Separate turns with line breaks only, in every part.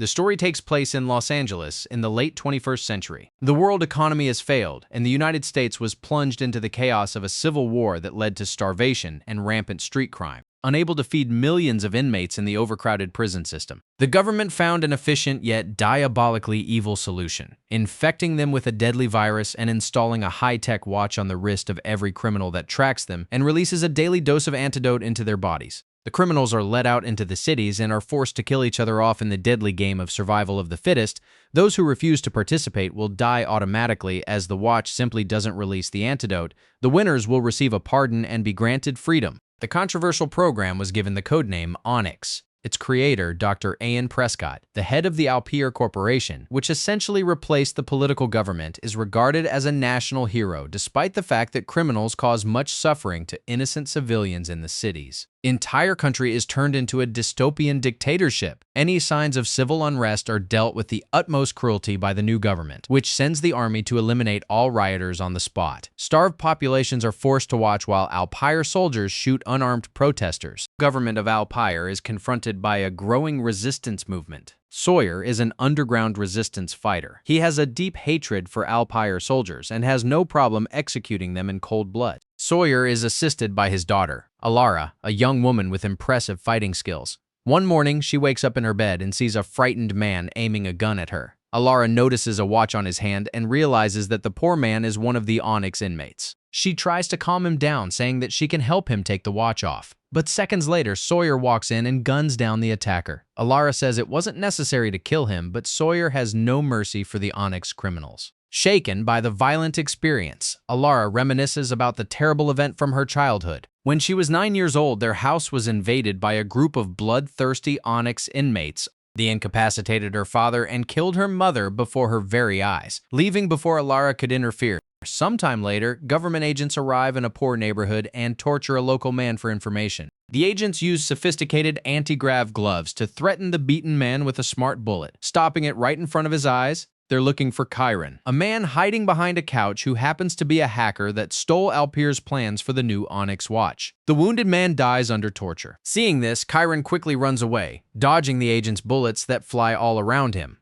The story takes place in Los Angeles in the late 21st century. The world economy has failed, and the United States was plunged into the chaos of a civil war that led to starvation and rampant street crime, unable to feed millions of inmates in the overcrowded prison system. The government found an efficient yet diabolically evil solution, infecting them with a deadly virus and installing a high-tech watch on the wrist of every criminal that tracks them and releases a daily dose of antidote into their bodies. The criminals are let out into the cities and are forced to kill each other off in the deadly game of survival of the fittest. Those who refuse to participate will die automatically, as the watch simply doesn't release the antidote. The winners will receive a pardon and be granted freedom. The controversial program was given the codename Onyx. Its creator, Dr. Prescott, the head of the Alpire Corporation, which essentially replaced the political government, is regarded as a national hero despite the fact that criminals cause much suffering to innocent civilians in the cities. Entire country is turned into a dystopian dictatorship. Any signs of civil unrest are dealt with the utmost cruelty by the new government, which sends the army to eliminate all rioters on the spot. Starved populations are forced to watch while Alpire soldiers shoot unarmed protesters. The government of Alpire is confronted by a growing resistance movement. Sawyer is an underground resistance fighter. He has a deep hatred for Alpire soldiers and has no problem executing them in cold blood. Sawyer is assisted by his daughter, Allara, a young woman with impressive fighting skills. One morning, she wakes up in her bed and sees a frightened man aiming a gun at her. Allara notices a watch on his hand and realizes that the poor man is one of the Onyx inmates. She tries to calm him down, saying that she can help him take the watch off. But seconds later, Sawyer walks in and guns down the attacker. Allara says it wasn't necessary to kill him, but Sawyer has no mercy for the Onyx criminals. Shaken by the violent experience, Allara reminisces about the terrible event from her childhood. When she was 9 years old, their house was invaded by a group of bloodthirsty Onyx inmates. They incapacitated her father and killed her mother before her very eyes, leaving before Allara could interfere. Sometime later, government agents arrive in a poor neighborhood and torture a local man for information. The agents use sophisticated anti-grav gloves to threaten the beaten man with a smart bullet, stopping it right in front of his eyes. They're looking for Chiron, a man hiding behind a couch who happens to be a hacker that stole Alpire's plans for the new Onyx watch. The wounded man dies under torture. Seeing this, Chiron quickly runs away, dodging the agent's bullets that fly all around him.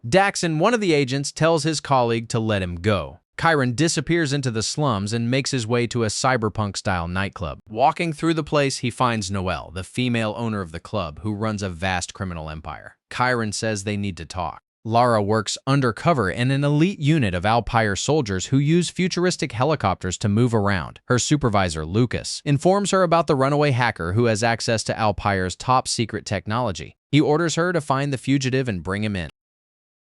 Daxon, one of the agents, tells his colleague to let him go. Chiron disappears into the slums and makes his way to a cyberpunk-style nightclub. Walking through the place, he finds Noel, the female owner of the club, who runs a vast criminal empire. Chiron says they need to talk. Lara works undercover in an elite unit of Alpire soldiers who use futuristic helicopters to move around. Her supervisor, Lucas, informs her about the runaway hacker who has access to Alpire's top-secret technology. He orders her to find the fugitive and bring him in.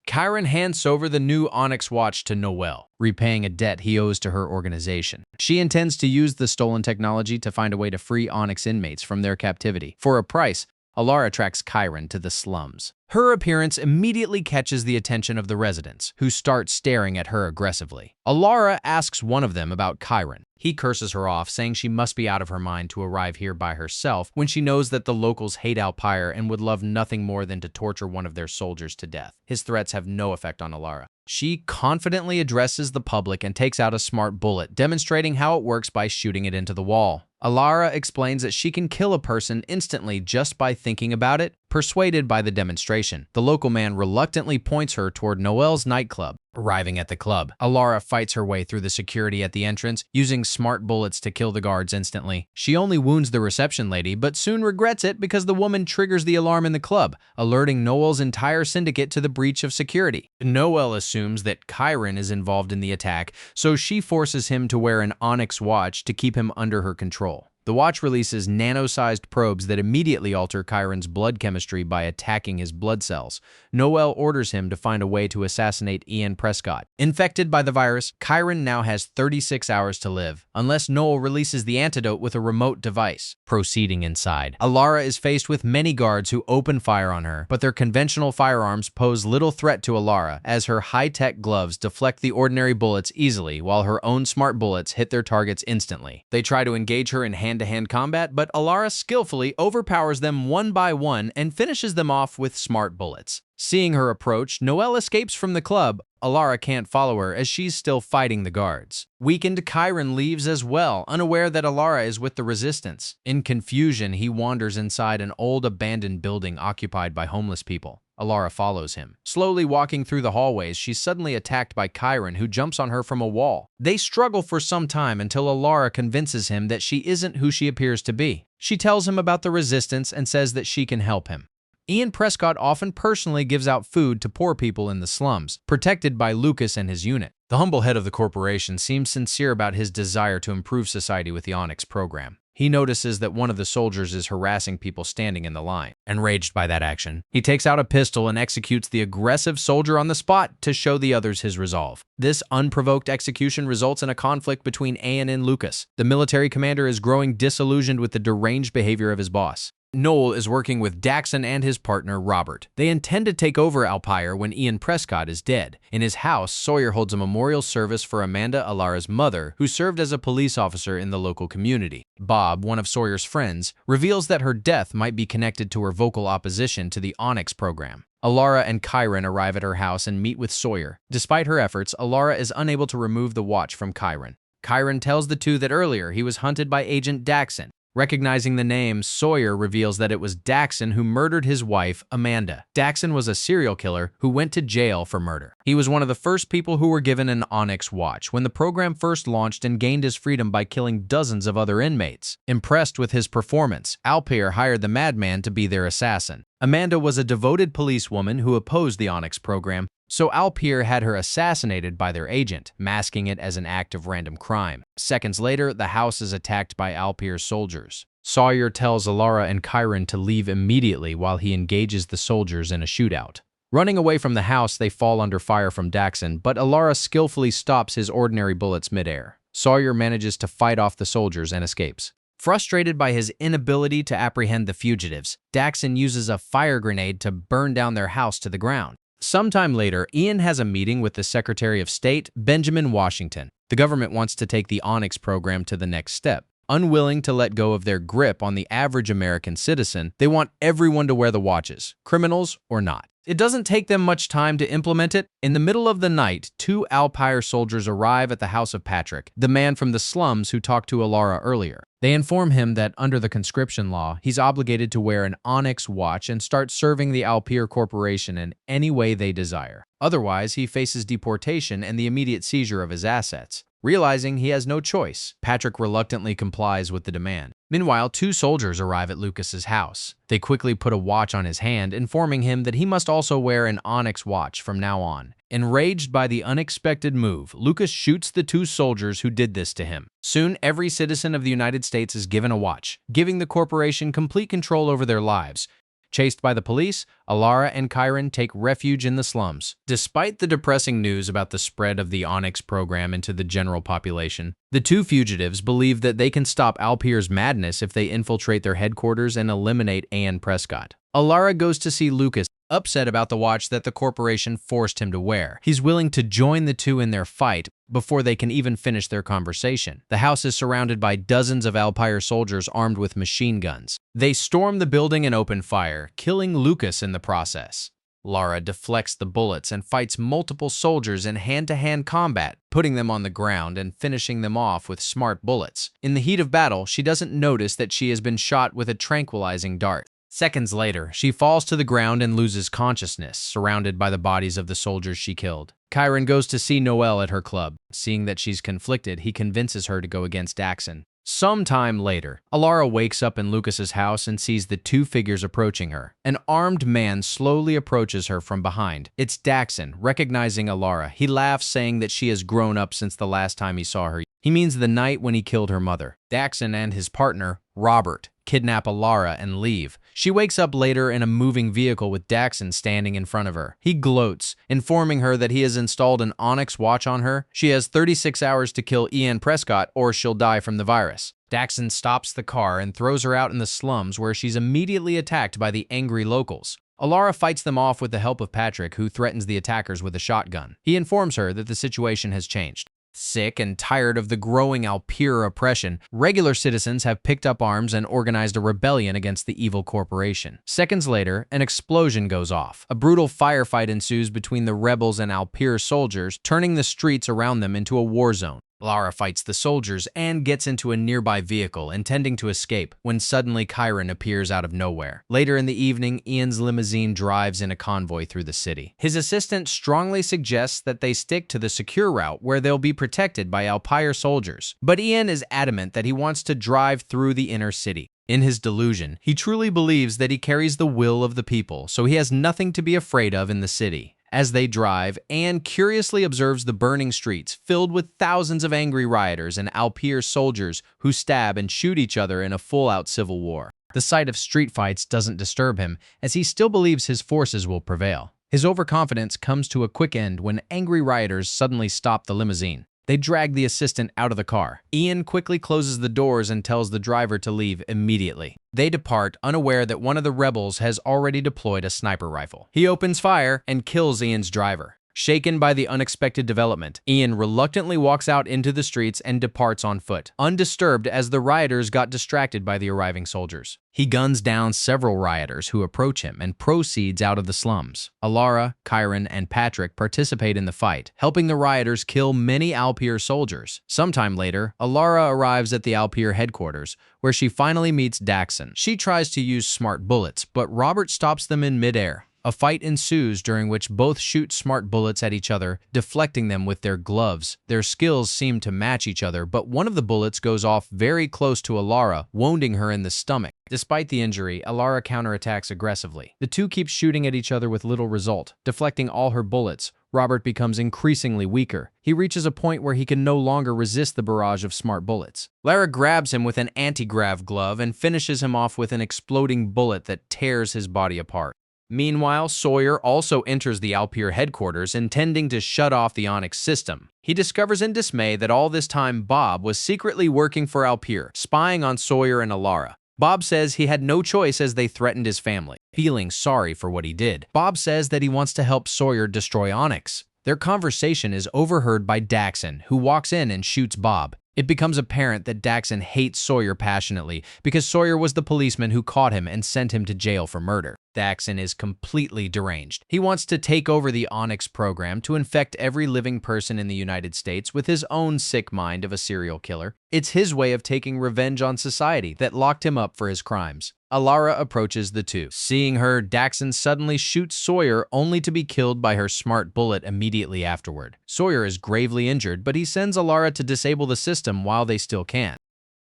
Chiron hands over the new Onyx watch to Noel, repaying a debt he owes to her organization. She intends to use the stolen technology to find a way to free Onyx inmates from their captivity. For a price, Allara tracks Chiron to the slums. Her appearance immediately catches the attention of the residents, who start staring at her aggressively. Allara asks one of them about Chiron. He curses her off, saying she must be out of her mind to arrive here by herself when she knows that the locals hate Alpire and would love nothing more than to torture one of their soldiers to death. His threats have no effect on Allara. She confidently addresses the public and takes out a smart bullet, demonstrating how it works by shooting it into the wall. Allara explains that she can kill a person instantly just by thinking about it. Persuaded by the demonstration, the local man reluctantly points her toward Noel's nightclub. Arriving at the club, Allara fights her way through the security at the entrance, using smart bullets to kill the guards instantly. She only wounds the reception lady, but soon regrets it because the woman triggers the alarm in the club, alerting Noel's entire syndicate to the breach of security. Noel assumes that Chiron is involved in the attack, so she forces him to wear an Onyx watch to keep him under her control. The watch releases nano-sized probes that immediately alter Chiron's blood chemistry by attacking his blood cells. Noel orders him to find a way to assassinate Prescott. Infected by the virus, Chiron now has 36 hours to live, unless Noel releases the antidote with a remote device. Proceeding inside, Allara is faced with many guards who open fire on her, but their conventional firearms pose little threat to Allara, as her high-tech gloves deflect the ordinary bullets easily, while her own smart bullets hit their targets instantly. They try to engage her in hand-to-hand combat, but Allara skillfully overpowers them one by one and finishes them off with smart bullets. Seeing her approach, Noel escapes from the club. Allara can't follow her as she's still fighting the guards. Weakened, Chiron leaves as well, unaware that Allara is with the resistance. In confusion, he wanders inside an old abandoned building occupied by homeless people. Allara follows him. Slowly walking through the hallways, she's suddenly attacked by Chiron, who jumps on her from a wall. They struggle for some time until Allara convinces him that she isn't who she appears to be. She tells him about the resistance and says that she can help him. Ian Prescott often personally gives out food to poor people in the slums, protected by Lucas and his unit. The humble head of the corporation seems sincere about his desire to improve society with the Onyx program. He notices that one of the soldiers is harassing people standing in the line. Enraged by that action, he takes out a pistol and executes the aggressive soldier on the spot to show the others his resolve. This unprovoked execution results in a conflict between Ian and Lucas. The military commander is growing disillusioned with the deranged behavior of his boss. Noel is working with Daxon and his partner, Robert. They intend to take over Alpire when Ian Prescott is dead. In his house, Sawyer holds a memorial service for Amanda, Allara's mother, who served as a police officer in the local community. Bob, one of Sawyer's friends, reveals that her death might be connected to her vocal opposition to the Onyx program. Allara and Chiron arrive at her house and meet with Sawyer. Despite her efforts, Allara is unable to remove the watch from Chiron. Chiron tells the two that earlier he was hunted by Agent Daxon. Recognizing the name, Sawyer reveals that it was Daxon who murdered his wife, Amanda. Daxon was a serial killer who went to jail for murder. He was one of the first people who were given an Onyx watch when the program first launched and gained his freedom by killing dozens of other inmates. Impressed with his performance, Alpire hired the madman to be their assassin. Amanda was a devoted policewoman who opposed the Onyx program, so Alpire had her assassinated by their agent, masking it as an act of random crime. Seconds later, the house is attacked by Alpire's soldiers. Sawyer tells Allara and Chiron to leave immediately while he engages the soldiers in a shootout. Running away from the house, they fall under fire from Daxon, but Allara skillfully stops his ordinary bullets midair. Sawyer manages to fight off the soldiers and escapes. Frustrated by his inability to apprehend the fugitives, Daxon uses a fire grenade to burn down their house to the ground. Sometime later, Ian has a meeting with the Secretary of State, Benjamin Washington. The government wants to take the Onyx program to the next step. Unwilling to let go of their grip on the average American citizen, they want everyone to wear the watches, criminals or not. It doesn't take them much time to implement it. In the middle of the night, two Alpire soldiers arrive at the house of Patrick, the man from the slums who talked to Allara earlier. They inform him that under the conscription law, he's obligated to wear an Onyx watch and start serving the Alpire Corporation in any way they desire. Otherwise, he faces deportation and the immediate seizure of his assets. Realizing he has no choice, Patrick reluctantly complies with the demand. Meanwhile, two soldiers arrive at Lucas's house. They quickly put a watch on his hand, informing him that he must also wear an Onyx watch from now on. Enraged by the unexpected move, Lucas shoots the two soldiers who did this to him. Soon, every citizen of the United States is given a watch, giving the corporation complete control over their lives. Chased by the police, Allara and Chiron take refuge in the slums. Despite the depressing news about the spread of the Onyx program into the general population, the two fugitives believe that they can stop Alpire's madness if they infiltrate their headquarters and eliminate Ian Prescott. Allara goes to see Lucas, upset about the watch that the corporation forced him to wear. He's willing to join the two in their fight before they can even finish their conversation. The house is surrounded by dozens of Alpire soldiers armed with machine guns. They storm the building and open fire, killing Lucas in the process. Lara deflects the bullets and fights multiple soldiers in hand-to-hand combat, putting them on the ground and finishing them off with smart bullets. In the heat of battle, she doesn't notice that she has been shot with a tranquilizing dart. Seconds later, she falls to the ground and loses consciousness, surrounded by the bodies of the soldiers she killed. Chiron goes to see Noel at her club. Seeing that she's conflicted, he convinces her to go against Daxon. Sometime later, Allara wakes up in Lucas's house and sees the two figures approaching her. An armed man slowly approaches her from behind. It's Daxon. Recognizing Allara, he laughs, saying that she has grown up since the last time he saw her. He means the night when he killed her mother. Daxon and his partner, Robert, kidnap Allara and leave. She wakes up later in a moving vehicle with Daxon standing in front of her. He gloats, informing her that he has installed an Onyx watch on her. She has 36 hours to kill Ian Prescott or she'll die from the virus. Daxon stops the car and throws her out in the slums, where she's immediately attacked by the angry locals. Allara fights them off with the help of Patrick, who threatens the attackers with a shotgun. He informs her that the situation has changed. Sick and tired of the growing Alpire oppression, regular citizens have picked up arms and organized a rebellion against the evil corporation. Seconds later, an explosion goes off. A brutal firefight ensues between the rebels and Alpire soldiers, turning the streets around them into a war zone. Allara fights the soldiers and gets into a nearby vehicle, intending to escape, when suddenly Chiron appears out of nowhere. Later in the evening, Ian's limousine drives in a convoy through the city. His assistant strongly suggests that they stick to the secure route where they'll be protected by Alpire soldiers. But Ian is adamant that he wants to drive through the inner city. In his delusion, he truly believes that he carries the will of the people, so he has nothing to be afraid of in the city. As they drive, Anne curiously observes the burning streets filled with thousands of angry rioters and Alpire soldiers who stab and shoot each other in a full-out civil war. The sight of street fights doesn't disturb him, as he still believes his forces will prevail. His overconfidence comes to a quick end when angry rioters suddenly stop the limousine. They drag the assistant out of the car. Ian quickly closes the doors and tells the driver to leave immediately. They depart, unaware that one of the rebels has already deployed a sniper rifle. He opens fire and kills Ian's driver. Shaken by the unexpected development, Ian reluctantly walks out into the streets and departs on foot, undisturbed as the rioters got distracted by the arriving soldiers. He guns down several rioters who approach him and proceeds out of the slums. Allara, Chiron, and Patrick participate in the fight, helping the rioters kill many Alpire soldiers. Sometime later, Allara arrives at the Alpire headquarters, where she finally meets Daxon. She tries to use smart bullets, but Robert stops them in midair. A fight ensues during which both shoot smart bullets at each other, deflecting them with their gloves. Their skills seem to match each other, but one of the bullets goes off very close to Allara, wounding her in the stomach. Despite the injury, Allara counterattacks aggressively. The two keep shooting at each other with little result. Deflecting all her bullets, Robert becomes increasingly weaker. He reaches a point where he can no longer resist the barrage of smart bullets. Elera grabs him with an anti-grav glove and finishes him off with an exploding bullet that tears his body apart. Meanwhile, Sawyer also enters the Alpire headquarters, intending to shut off the Onyx system. He discovers in dismay that all this time Bob was secretly working for Alpire, spying on Sawyer and Allara. Bob says he had no choice as they threatened his family. Feeling sorry for what he did, Bob says that he wants to help Sawyer destroy Onyx. Their conversation is overheard by Daxon, who walks in and shoots Bob. It becomes apparent that Daxon hates Sawyer passionately because Sawyer was the policeman who caught him and sent him to jail for murder. Daxon is completely deranged. He wants to take over the Onyx program to infect every living person in the United States with his own sick mind of a serial killer. It's his way of taking revenge on society that locked him up for his crimes. Allara approaches the two. Seeing her, Daxon suddenly shoots Sawyer, only to be killed by her smart bullet immediately afterward. Sawyer is gravely injured, but he sends Allara to disable the system while they still can.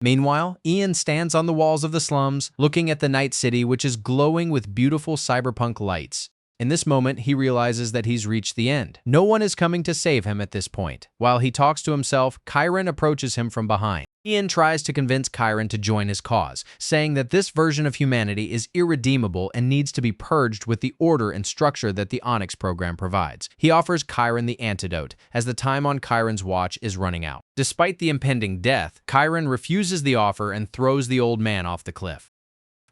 Meanwhile, Ian stands on the walls of the slums, looking at the night city, which is glowing with beautiful cyberpunk lights. In this moment, he realizes that he's reached the end. No one is coming to save him at this point. While he talks to himself, Chiron approaches him from behind. Ian tries to convince Chiron to join his cause, saying that this version of humanity is irredeemable and needs to be purged with the order and structure that the Onyx program provides. He offers Chiron the antidote, as the time on Chiron's watch is running out. Despite the impending death, Chiron refuses the offer and throws the old man off the cliff.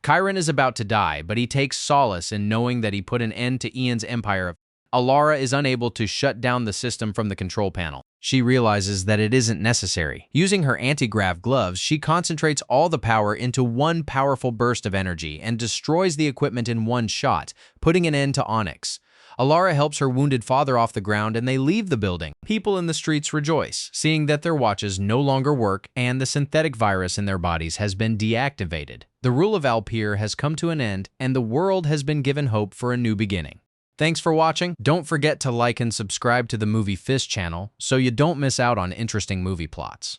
Chiron is about to die, but he takes solace in knowing that he put an end to Ian's empire. Allara is unable to shut down the system from the control panel. She realizes that it isn't necessary. Using her anti-grav gloves, she concentrates all the power into one powerful burst of energy and destroys the equipment in one shot, putting an end to Onyx. Allara helps her wounded father off the ground and they leave the building. People in the streets rejoice, seeing that their watches no longer work and the synthetic virus in their bodies has been deactivated. The rule of Alpire has come to an end and the world has been given hope for a new beginning. Thanks for watching. Don't forget to like and subscribe to the Movie Fist channel so you don't miss out on interesting movie plots.